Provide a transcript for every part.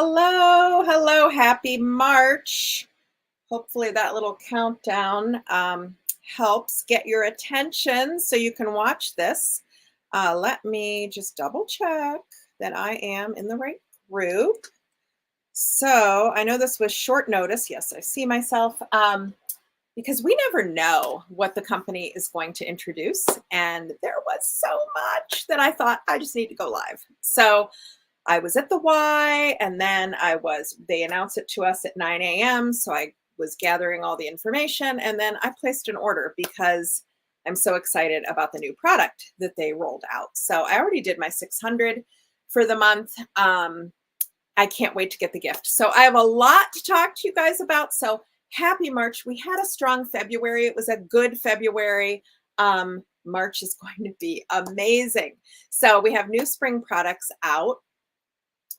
Hello, hello, happy March. Hopefully that little countdown helps get your attention so you can watch this. Let me just double check that I am in the right group. So I know this was short notice. Yes, I see myself because we never know what the company is going to introduce. And there was so much that I thought I just need to go live. So I was at the Y, and then they announced it to us at 9 a.m. So I was gathering all the information, and then I placed an order because I'm so excited about the new product that they rolled out. So I already did my 600 for the month. I can't wait to get the gift. So I have a lot to talk to you guys about. So happy March. We had a strong February. It was a good February. March is going to be amazing. So we have new spring products out,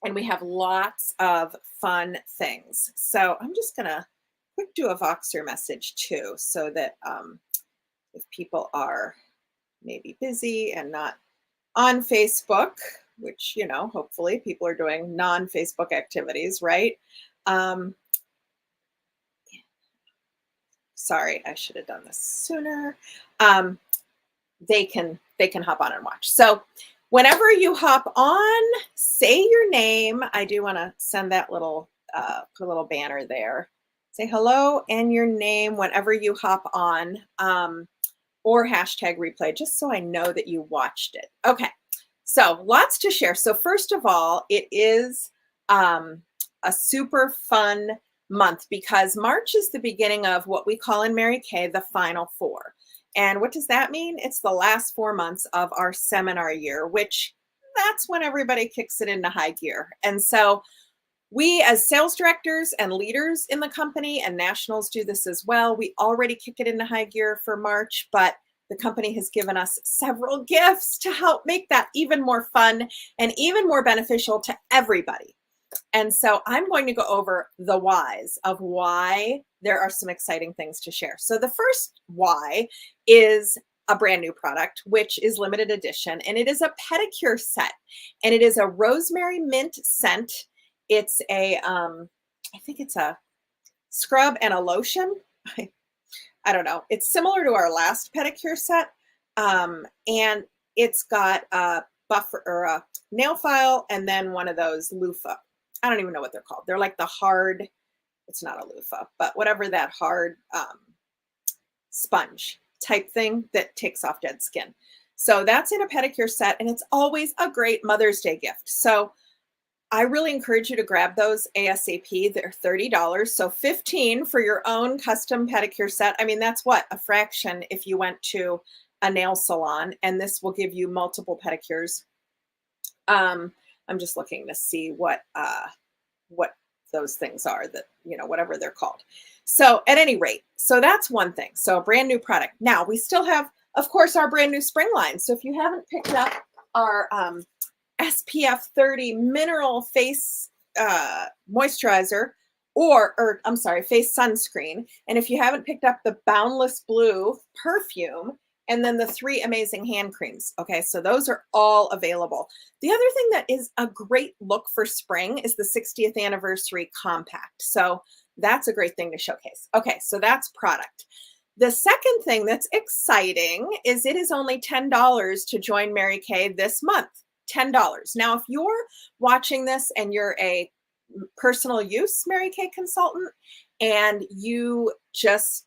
and we have lots of fun things. So I'm just gonna quick do a Voxer message too, so that if people are maybe busy and not on Facebook, which, hopefully people are doing non-Facebook activities, right? Um, Sorry, I should have done this sooner. Um, they can hop on and watch. So whenever you hop on, say your name. I do want to send that little put a little banner there. Say hello and your name whenever you hop on, or hashtag replay, just so I know that you watched it. Okay, so lots to share. So first of all, it is a super fun month because March is the beginning of what we call in Mary Kay the Final Four. And what does that mean? It's the last 4 months of our seminar year, which that's when everybody kicks it into high gear. And so we, as sales directors and leaders in the company, and nationals do this as well, we already kick it into high gear for March, but the company has given us several gifts to help make that even more fun and even more beneficial to everybody. And so I'm going to go over the whys of why there are some exciting things to share. So the first why is a brand new product, which is limited edition, and it is a pedicure set, and it is a rosemary mint scent. It's I think it's a scrub and a lotion. I don't know. It's similar to our last pedicure set, and it's got a buffer or a nail file, and then one of those loofah. I don't even know what they're called. They're like the hard, it's not a loofah, but whatever that hard sponge type thing that takes off dead skin. So that's in a pedicure set, and it's always a great Mother's Day gift. So I really encourage you to grab those ASAP. They're $30, so $15 for your own custom pedicure set. I mean, that's what, a fraction if you went to a nail salon, and this will give you multiple pedicures. I'm just looking to see what those things are that, whatever they're called. So at any rate, so that's one thing. So a brand new product. Now we still have, of course, our brand new spring line. So if you haven't picked up our SPF 30 mineral face moisturizer, or I'm sorry, face sunscreen. And if you haven't picked up the Boundless Blue perfume, and then the 3 amazing hand creams. Okay, so those are all available. The other thing that is a great look for spring is the 60th anniversary compact. So that's a great thing to showcase. Okay, so that's product. The second thing that's exciting is it is only $10 to join Mary Kay this month. $10. Now, if you're watching this and you're a personal use Mary Kay consultant and you just,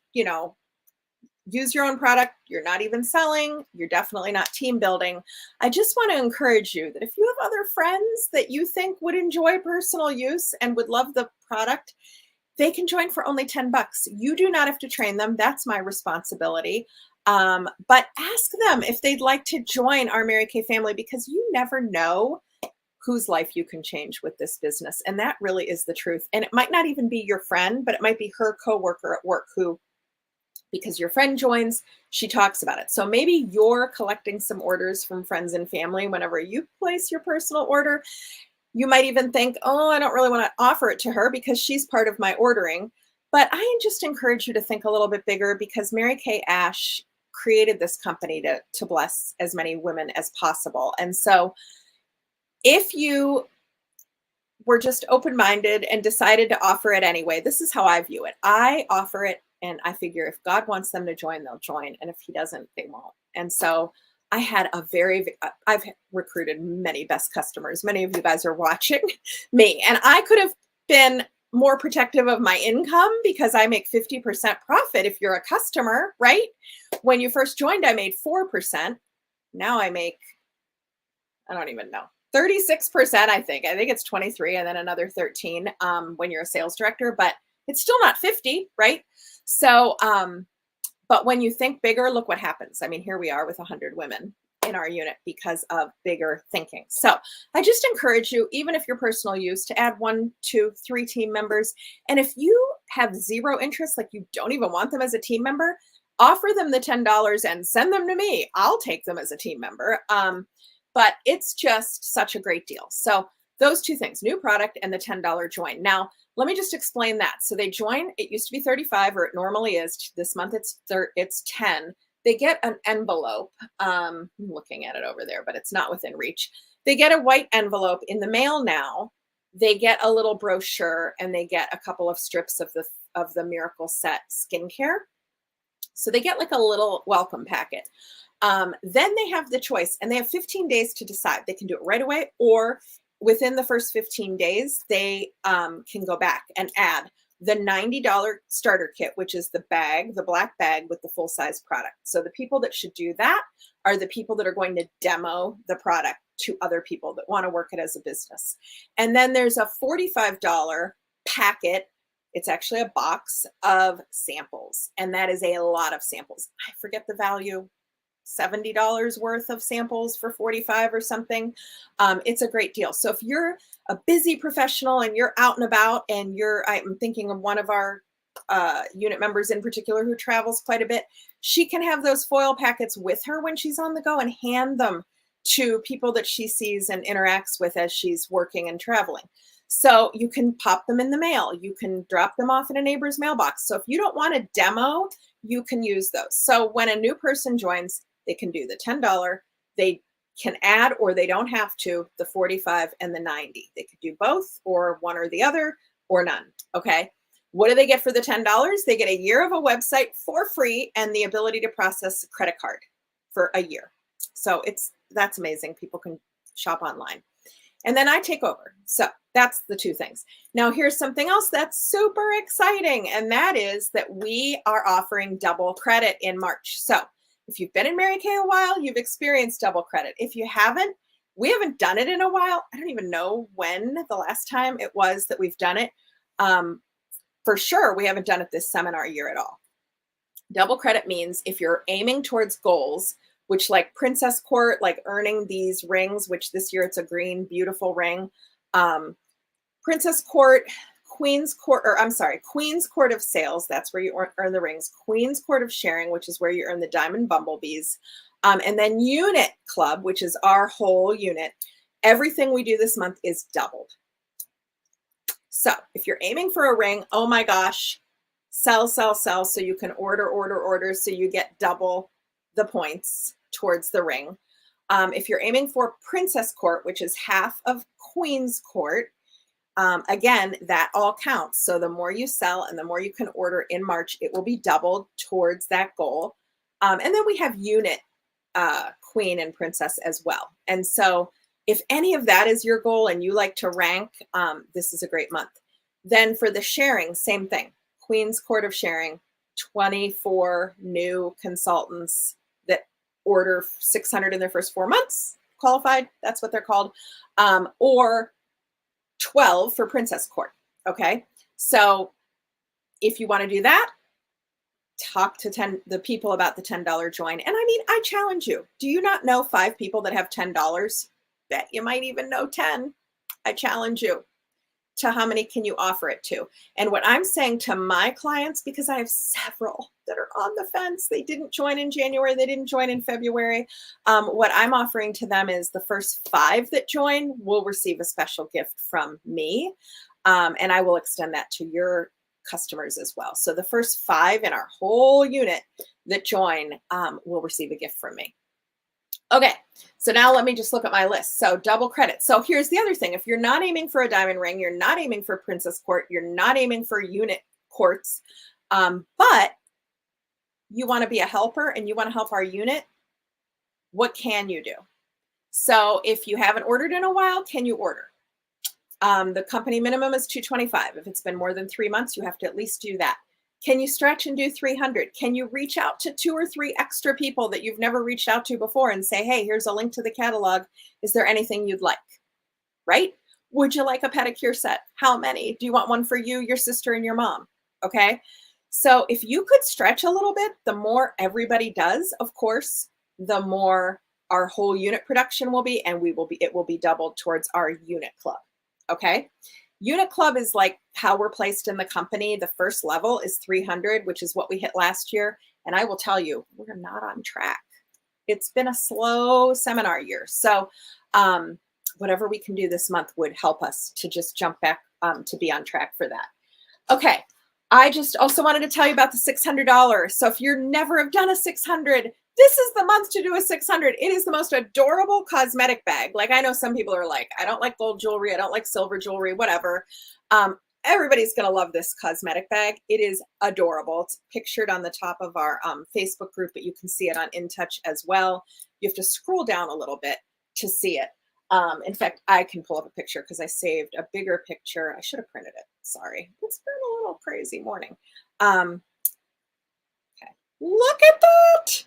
use your own product, you're not even selling, you're definitely not team building, I just want to encourage you that if you have other friends that you think would enjoy personal use and would love the product, they can join for only $10. You do not have to train them. That's my responsibility. But ask them if they'd like to join our Mary Kay family, because you never know whose life you can change with this business. And that really is the truth. And it might not even be your friend, but it might be her coworker at work who, because your friend joins, she talks about it. So maybe you're collecting some orders from friends and family whenever you place your personal order. You might even think, oh, I don't really want to offer it to her because she's part of my ordering. But I just encourage you to think a little bit bigger, because Mary Kay Ash created this company to bless as many women as possible. And so if you were just open-minded and decided to offer it anyway. This is how I view it. I offer it and I figure if God wants them to join, they'll join. And if he doesn't, they won't. And so I had I've recruited many best customers. Many of you guys are watching me, and I could have been more protective of my income because I make 50% profit if you're a customer, right? When you first joined, I made 4%. Now I make, I don't even know, 36%, I think. I think it's 23 and then another 13 when you're a sales director, but it's still not 50, right? So, but when you think bigger, look what happens. I mean, here we are with 100 women in our unit because of bigger thinking. So I just encourage you, even if you're personal use, to add 1, 2, 3 team members. And if you have zero interest, like you don't even want them as a team member, offer them the $10 and send them to me. I'll take them as a team member. But it's just such a great deal. So those two things, new product and the $10 join. Now, let me just explain that. So they join, it used to be 35, or it normally is. This month it's 10. They get an envelope. I'm looking at it over there, but it's not within reach. They get a white envelope in the mail now. They get a little brochure and they get a couple of strips of the Miracle Set skincare. So they get like a little welcome packet. Then they have the choice, and they have 15 days to decide. They can do it right away, or within the first 15 days, they can go back and add the $90 starter kit, which is the bag, the black bag with the full-size product. So the people that should do that are the people that are going to demo the product to other people that want to work it as a business. And then there's a $45 packet. It's actually a box of samples, and that is a lot of samples. I forget the value. $70 worth of samples for 45 or something. It's a great deal. So if you're a busy professional and you're out and about and I'm thinking of one of our unit members in particular who travels quite a bit, she can have those foil packets with her when she's on the go and hand them to people that she sees and interacts with as she's working and traveling. So you can pop them in the mail. You can drop them off in a neighbor's mailbox. So if you don't want a demo, you can use those. So when a new person joins, they can do the $10. They can add, or they don't have to, the 45 and the 90. They could do both, or one or the other, or none. Okay. What do they get for the $10? They get a year of a website for free and the ability to process a credit card for a year. So that's amazing. People can shop online. And then I take over. So that's the two things. Now here's something else that's super exciting. And that is that we are offering double credit in March. So if you've been in Mary Kay a while, you've experienced double credit. If you haven't, we haven't done it in a while. I don't even know when the last time it was that we've done it. For sure, we haven't done it this seminar year at all. Double credit means if you're aiming towards goals, which like Princess Court, like earning these rings, which this year it's a green, beautiful ring. Princess Court, Queen's Court of Sales, that's where you earn the rings. Queen's Court of Sharing, which is where you earn the Diamond Bumblebees. And then Unit Club, which is our whole unit. Everything we do this month is doubled. So if you're aiming for a ring, oh my gosh, sell, sell, sell, so you can order, so you get double the points towards the ring. If you're aiming for Princess Court, which is half of Queen's Court, again, that all counts. So the more you sell and the more you can order in March, it will be doubled towards that goal. And then we have Unit Queen and Princess as well. And so if any of that is your goal and you like to rank, this is a great month. Then for the sharing, same thing. Queen's Court of Sharing, 24 new consultants that order 600 in their first 4 months, qualified, that's what they're called, or 12 for Princess Court. Okay, so if you want to do that, talk to the people about the $10 join. And I mean, I challenge you. Do you not know 5 people that have $10? Bet you might even know 10. I challenge you to how many can you offer it to? And what I'm saying to my clients, because I have several that are on the fence, they didn't join in January, they didn't join in February. What I'm offering to them is the first 5 that join will receive a special gift from me. And I will extend that to your customers as well. So the first 5 in our whole unit that join will receive a gift from me. Okay, So now let me just look at my list. So double credit. So here's the other thing. If you're not aiming for a diamond ring, you're not aiming for princess court, you're not aiming for unit quartz, but you want to be a helper and you want to help our unit, what can you do? So if you haven't ordered in a while, can you order? The company minimum is $225. If it's been more than 3 months, you have to at least do that. Can you stretch and do 300? Can you reach out to 2 or 3 extra people that you've never reached out to before and say, hey, here's a link to the catalog. Is there anything you'd like? Right? Would you like a pedicure set? How many? Do you want one for you, your sister, and your mom? Okay. So if you could stretch a little bit, the more everybody does, of course, the more our whole unit production will be, and it will be doubled towards our unit club. Okay. Unit club is like how we're placed in the company. The first level is 300, which is what we hit last year. And I will tell you, we're not on track. It's been a slow seminar year. So whatever we can do this month would help us to just jump back to be on track for that. Okay. I just also wanted to tell you about the $600. So if you're never have done a 600, this is the month to do a 600. It is the most adorable cosmetic bag. Like, I know some people are like, I don't like gold jewelry. I don't like silver jewelry, whatever. Everybody's going to love this cosmetic bag. It is adorable. It's pictured on the top of our Facebook group, but you can see it on InTouch as well. You have to scroll down a little bit to see it. In fact, I can pull up a picture because I saved a bigger picture. I should have printed it. Sorry. It's been a little crazy morning. Okay. Look at that.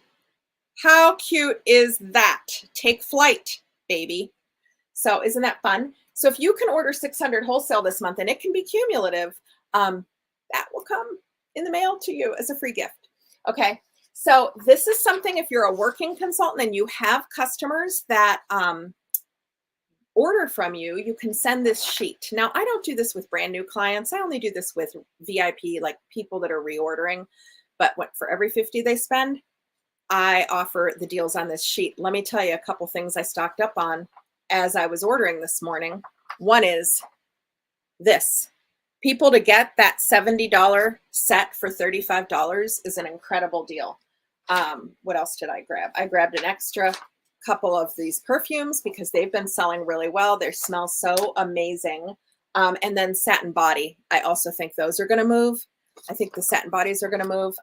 How cute is that? Take flight, baby. So isn't that fun? So if you can order 600 wholesale this month, and it can be cumulative, that will come in the mail to you as a free gift. Okay. So this is something, if you're a working consultant and you have customers that order from you, you can send this sheet. Now, I don't do this with brand new clients. I only do this with VIP, like people that are reordering. But for every 50 they spend, I offer the deals on this sheet. Let me tell you a couple things I stocked up on as I was ordering this morning. One is this. People to get that $70 set for $35 is an incredible deal. What else did I grab? I grabbed an extra couple of these perfumes because they've been selling really well. They smell so amazing. And then satin body. I also think those are going to move. I think the satin bodies are going to move.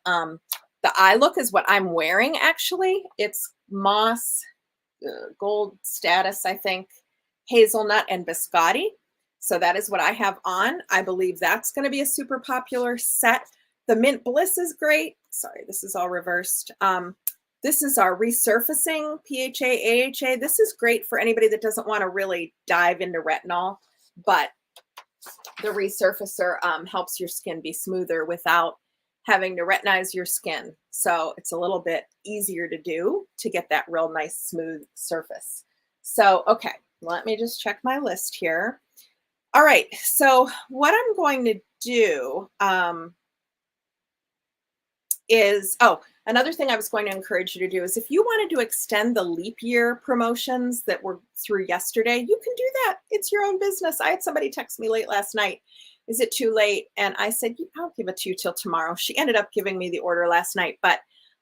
The eye look is what I'm wearing, actually. It's moss, gold status, I think, hazelnut, and biscotti. So that is what I have on. I believe that's going to be a super popular set. The Mint Bliss is great. Sorry, this is all reversed. This is our resurfacing PHA, AHA. This is great for anybody that doesn't want to really dive into retinol, but the resurfacer helps your skin be smoother without having to retinize your skin. So it's a little bit easier to do to get that real nice smooth surface. So, okay, let me just check my list here. All right, so what I'm going to do is, another thing I was going to encourage you to do is if you wanted to extend the leap year promotions that were through yesterday, you can do that. It's your own business. I had somebody text me late last night. Is it too late? And I said, I'll give it to you till tomorrow. She ended up giving me the order last night, but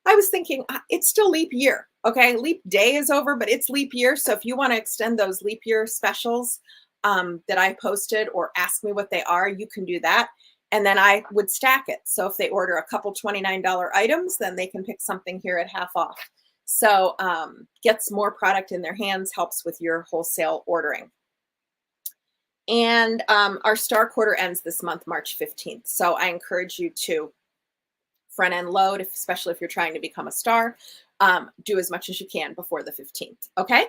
I was thinking it's still leap year. Okay. Leap day is over, but it's leap year. So if you want to extend those leap year specials that I posted or ask me what they are, you can do that. And then I would stack it. So if they order a couple $29 items, then they can pick something here at half off. So gets more product in their hands, helps with your wholesale ordering. And our star quarter ends this month, March 15th. So I encourage you to front end load, especially if you're trying to become a star, do as much as you can before the 15th. Okay.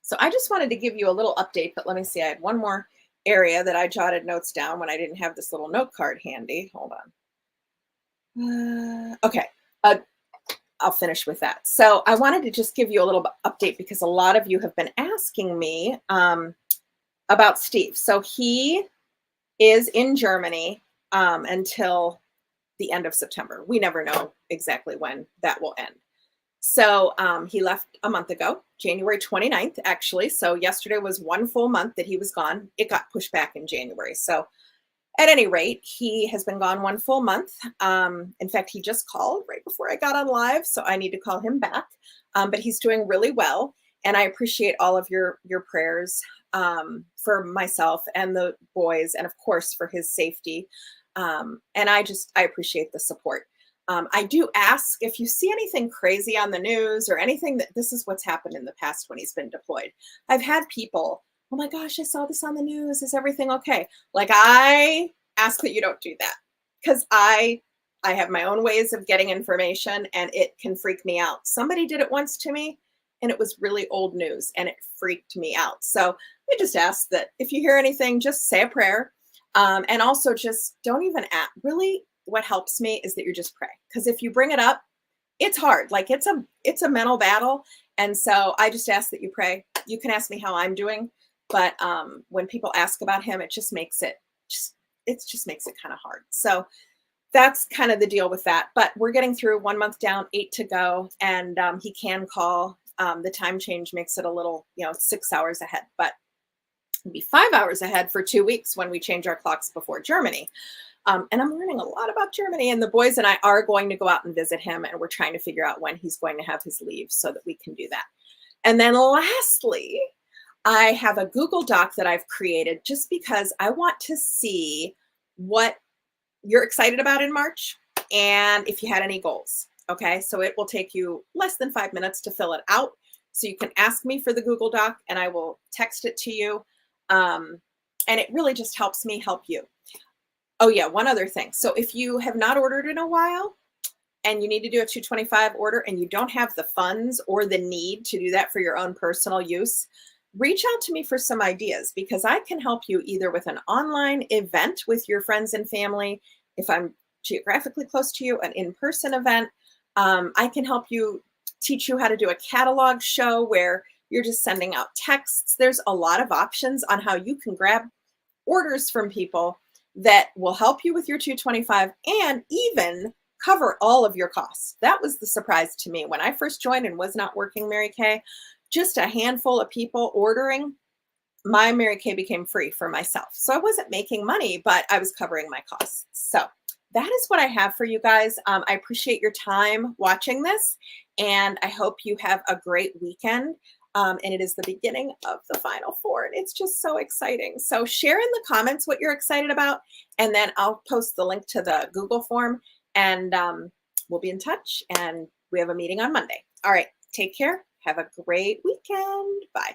So I just wanted to give you a little update, but let me see. I had one more area that I jotted notes down when I didn't have this little note card handy. Hold on. Okay. I'll finish with that. So I wanted to just give you a little update because a lot of you have been asking me about Steve. So he is in Germany until the end of September. We never know exactly when that will end. So he left a month ago, January 29th, actually. So yesterday was one full month that he was gone. It got pushed back in January. So at any rate, he has been gone one full month. In fact, he just called right before I got on live. So I need to call him back. But he's doing really well. And I appreciate all of your prayers for myself and the boys, and of course for his safety. And I appreciate the support. I do ask if you see anything crazy on the news or anything that this is what's happened in the past when he's been deployed. I've had people, oh my gosh, I saw this on the news. Is everything okay? Like, I ask that you don't do that, because I have my own ways of getting information and it can freak me out. Somebody did it once to me and it was really old news and it freaked me out. So I just ask that if you hear anything, just say a prayer. And also just don't even ask. Really, what helps me is that you just pray. Because if you bring it up, it's hard. Like, it's a mental battle. And so I just ask that you pray. You can ask me how I'm doing, but when people ask about him, it just makes it kind of hard. So that's kind of the deal with that. But we're getting through, 1 month down, 8 to go, and he can call. The time change makes it a little, 6 hours ahead, but it'll be 5 hours ahead for 2 weeks when we change our clocks before Germany. And I'm learning a lot about Germany, and the boys and I are going to go out and visit him, and we're trying to figure out when he's going to have his leave so that we can do that. And then lastly, I have a Google Doc that I've created just because I want to see what you're excited about in March and if you had any goals. Okay, so it will take you less than 5 minutes to fill it out. So you can ask me for the Google Doc and I will text it to you. And it really just helps me help you. Oh yeah, one other thing. So if you have not ordered in a while and you need to do a 225 order and you don't have the funds or the need to do that for your own personal use, reach out to me for some ideas, because I can help you either with an online event with your friends and family, if I'm geographically close to you, an in-person event. I can help you, teach you how to do a catalog show where you're just sending out texts. There's a lot of options on how you can grab orders from people that will help you with your 225 and even cover all of your costs. That was the surprise to me when I first joined and was not working Mary Kay. Just a handful of people ordering, my Mary Kay became free for myself. So I wasn't making money, but I was covering my costs. So that is what I have for you guys. I appreciate your time watching this, and I hope you have a great weekend. And it is the beginning of the Final Four, and it's just so exciting. So share in the comments what you're excited about, and then I'll post the link to the Google form, and we'll be in touch, and we have a meeting on Monday. All right, take care. Have a great weekend. Bye.